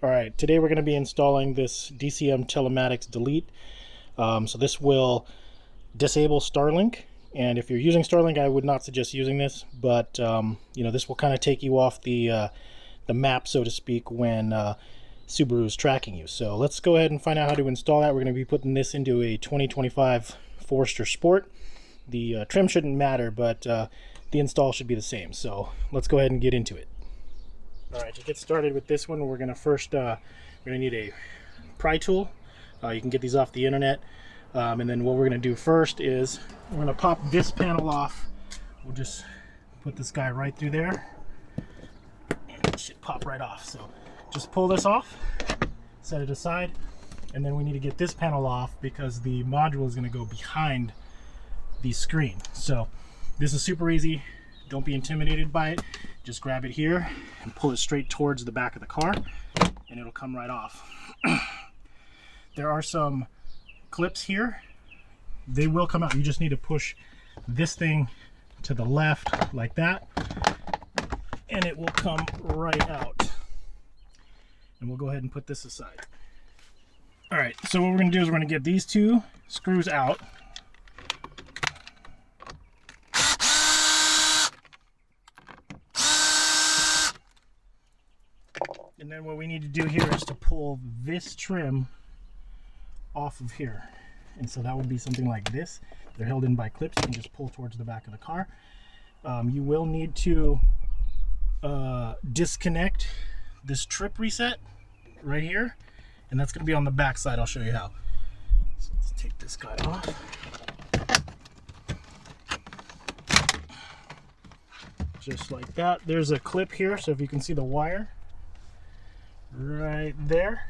Alright, today we're going to be installing this DCM Telematics Delete. So this will disable Starlink, and if you're using Starlink I would not suggest using this, but this will kind of take you off the map, so to speak, when Subaru is tracking you. So let's go ahead and find out how to install that. We're going to be putting this into a 2025 Forester Sport. The trim shouldn't matter, but the install should be the same. So let's go ahead and get into it. Alright, to get started with this one, we're going to first need a pry tool. You can get these off the internet. And then what we're going to do first is we're going to pop this panel off. We'll just put this guy right through there. And it should pop right off. So just pull this off, set it aside, and then we need to get this panel off because the module is going to go behind the screen. So this is super easy. Don't be intimidated by it. Just grab it here and pull it straight towards the back of the car and it'll come right off. There are some clips here. They will come out. You just need to push this thing to the left like that and it will come right out. And we'll go ahead and put this aside. Alright, so what we're going to do is we're going to get these two screws out. And then what we need to do here is to pull this trim off of here. And so that would be something like this. They're held in by clips. You can just pull towards the back of the car. You will need to disconnect this trip reset right here. And that's going to be on the back side. I'll show you how. So let's take this guy off. Just like that. There's a clip here, so if you can see the wire right there,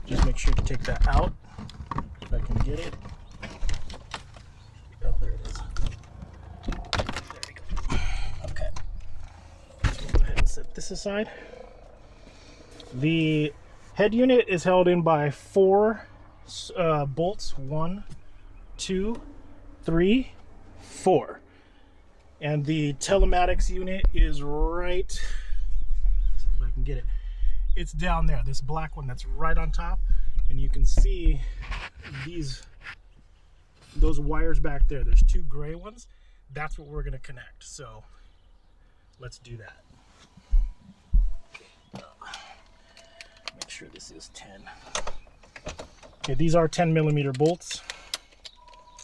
just make sure to take that out if I can get it. Oh, there it is. There we go. Okay, so we'll go ahead and set this aside. The head unit is held in by 4 bolts. 1, 2, 3, 4, and the telematics unit is right, let's see if I can get it. It's down there, this black one that's right on top, and you can see those wires back there. There's 2 gray ones. That's what we're going to connect. So let's do that. Make sure this is 10. Okay, these are 10mm bolts.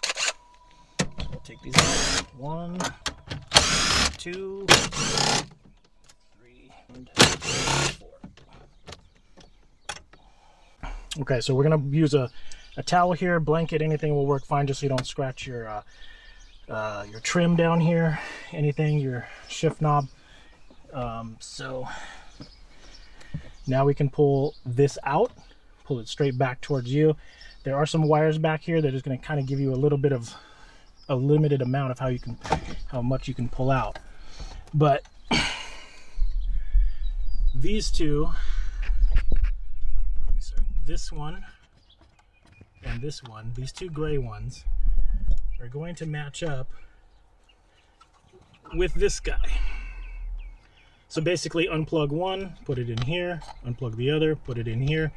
So I'll take these out. 1, 2, 3, and 4. Okay, so we're going to use a towel here, blanket, anything will work fine, just so you don't scratch your trim down here, anything, your shift knob. So now we can pull this out, pull it straight back towards you. There are some wires back here that is going to kind of give you a little bit of a limited amount of how much you can pull out. But these two, this one and this one, these 2 gray ones, are going to match up with this guy. So basically unplug one, put it in here, unplug the other, put it in here,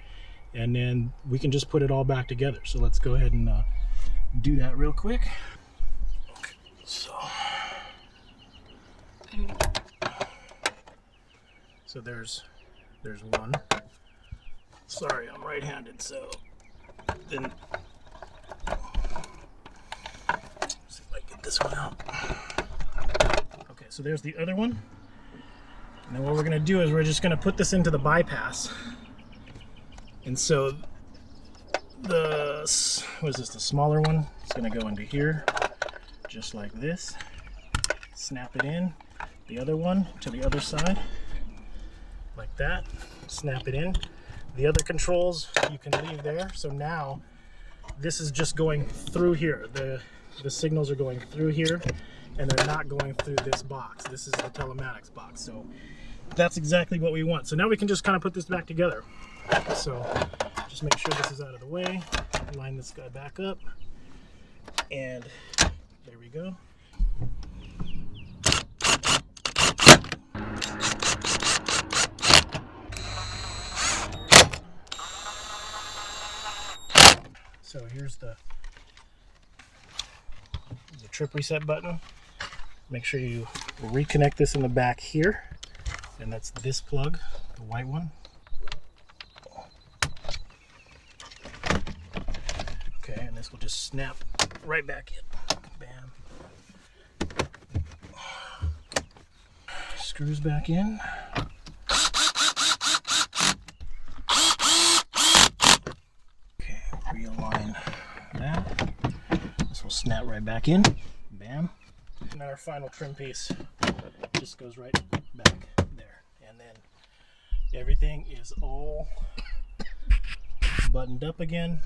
and then we can just put it all back together. So let's go ahead and do that real quick. Okay, so there's one. Sorry, I'm right-handed, so then see if I can get this one out. Okay, so there's the other one. And then what we're going to do is we're just going to put this into the bypass. And so the smaller one? It's going to go into here, just like this. Snap it in. The other one to the other side, like that. Snap it in. The other controls you can leave there. So now this is just going through here. The signals are going through here and they're not going through this box. This is the telematics box. So that's exactly what we want. So now we can just kind of put this back together. So just make sure this is out of the way. Line this guy back up. And there we go. So here's the trip reset button. Make sure you reconnect this in the back here, and that's this plug, the white one. Okay, and this will just snap right back in. Bam. Screws back in. Okay, realign that. This will snap right back in. Bam. And then our final trim piece just goes right back there. And then everything is all buttoned up again.